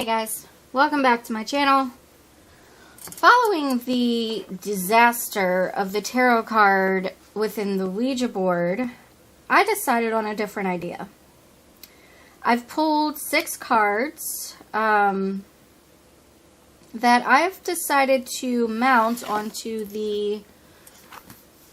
Hey guys, welcome back to my channel. Following the disaster of the tarot card within the Ouija board, I decided on a different idea. I've pulled 6 cards that I've decided to mount onto the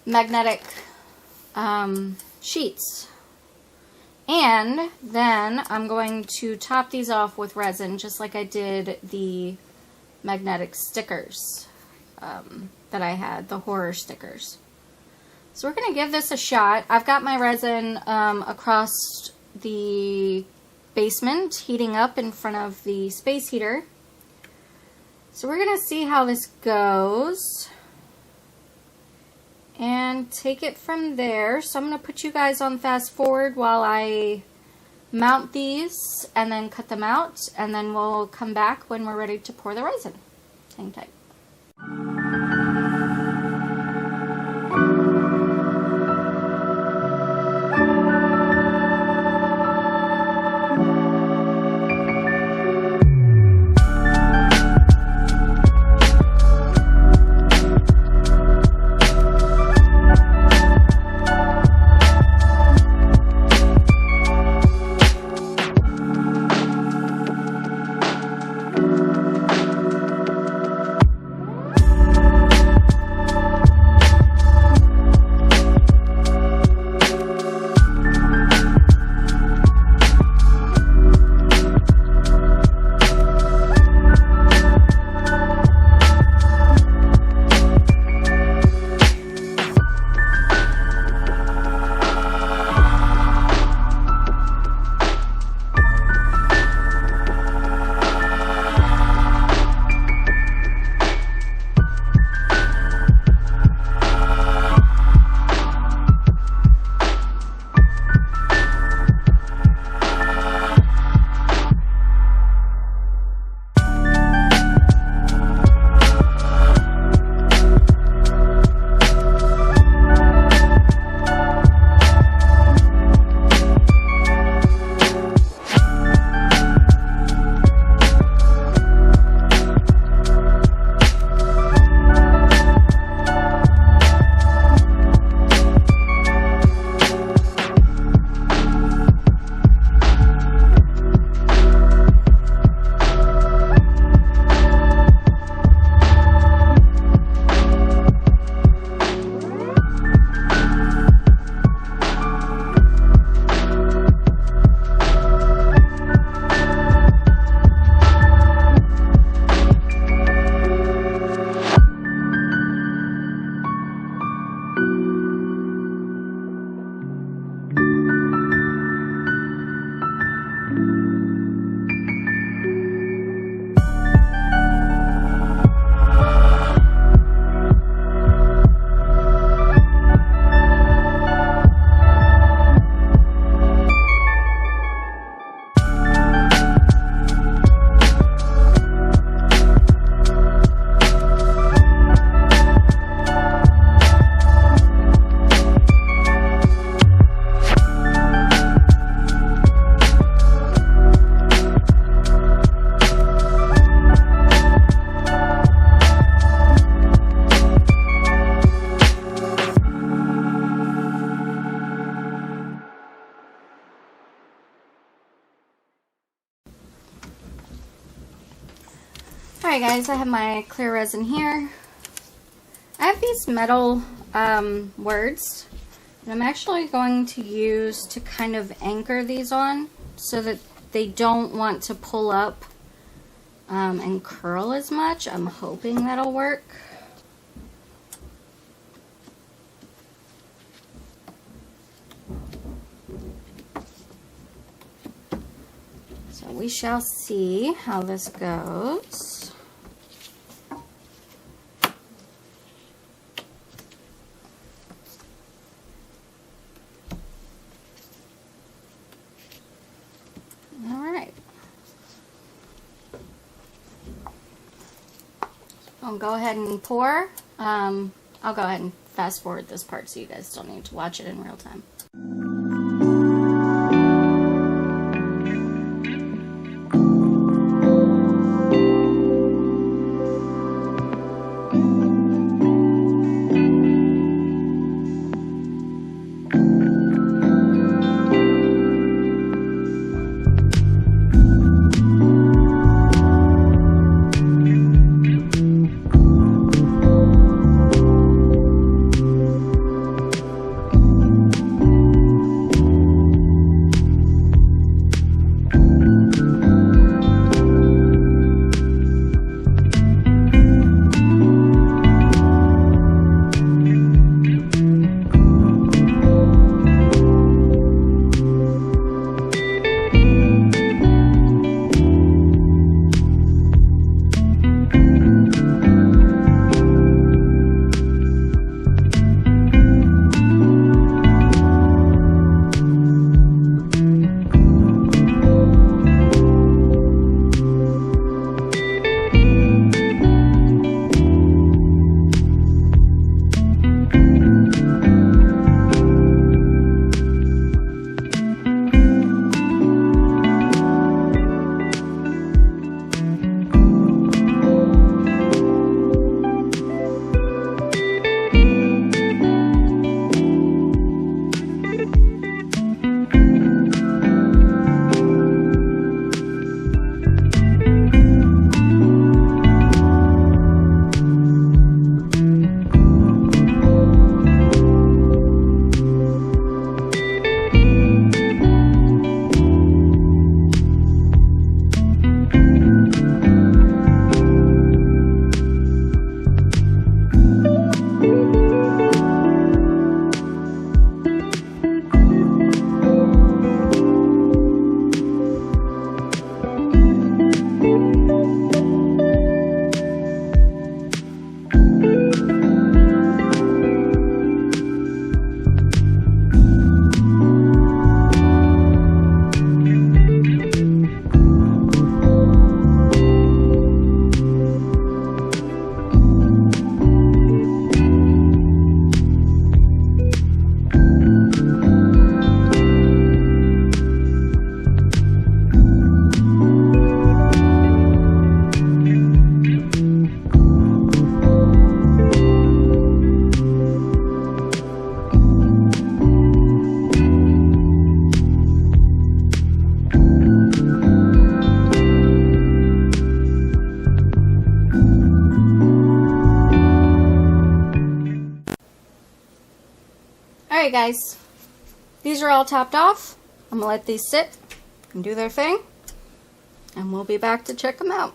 magnetic sheets. And then I'm going to top these off with resin, just like I did the magnetic stickers that I had, the horror stickers. So we're going to give this a shot. I've got my resin across the basement, heating up in front of the space heater. So we're going to see how this goes and take it from there. So I'm going to put you guys on fast forward while I mount these and then cut them out, and then we'll come back when we're ready to pour the resin. Hang tight. Alright guys, I have my clear resin here. I have these metal words that I'm actually going to use to kind of anchor these on so that they don't want to pull up and curl as much. I'm hoping that'll work. So we shall see how this goes. I'll go ahead and pour. I'll go ahead and fast forward this part so you guys don't need to watch it in real time. Alright guys, these are all topped off. I'm going to let these sit and do their thing, and we'll be back to check them out.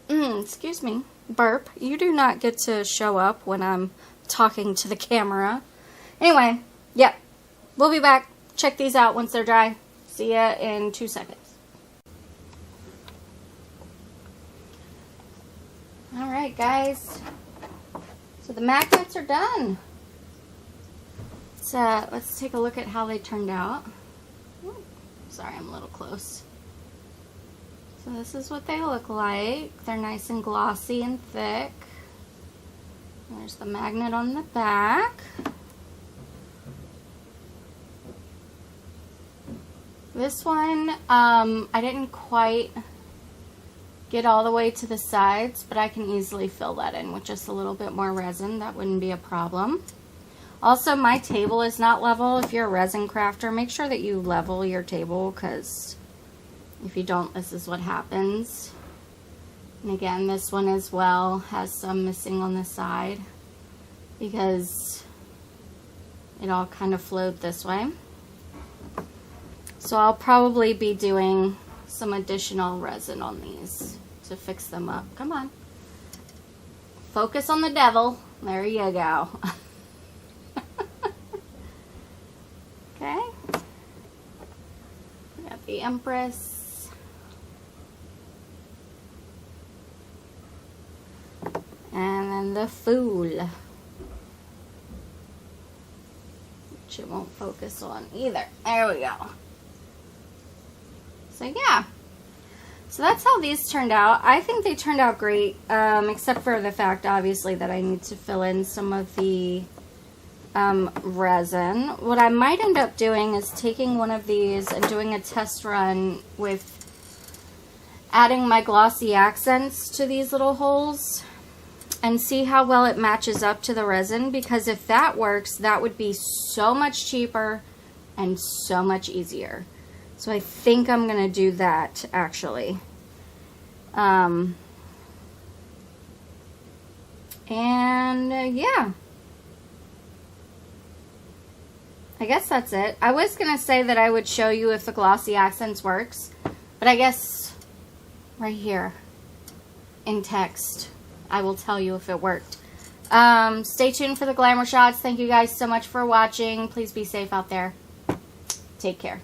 Excuse me, burp. You do not get to show up when I'm talking to the camera. Anyway, yep, we'll be back. Check these out once they're dry. See ya in 2 seconds. Alright guys, so the magnets are done. Let's take a look at how they turned out. Ooh, sorry, I'm a little close. So this is what they look like. They're nice and glossy and thick. There's the magnet on the back. This one, I didn't quite get all the way to the sides, but I can easily fill that in with just a little bit more resin. That wouldn't be a problem. Also, my table is not level. If you're a resin crafter, make sure that you level your table, because if you don't, this is what happens. And again, this one as well has some missing on the side because it all kind of flowed this way. So I'll probably be doing some additional resin on these to fix them up. Come on. Focus on the devil. There you go. Okay. We got the Empress. And then the Fool. Which it won't focus on either. There we go. So yeah. So that's how these turned out. I think they turned out great, except for the fact, obviously, that I need to fill in some of the resin. What I might end up doing is taking one of these and doing a test run with adding my glossy accents to these little holes and see how well it matches up to the resin, because if that works, that would be so much cheaper and so much easier. So I think I'm going to do that, actually. And yeah. I guess that's it. I was going to say that I would show you if the glossy accents works, but I guess right here in text, I will tell you if it worked. Stay tuned for the glamour shots. Thank you guys so much for watching. Please be safe out there. Take care.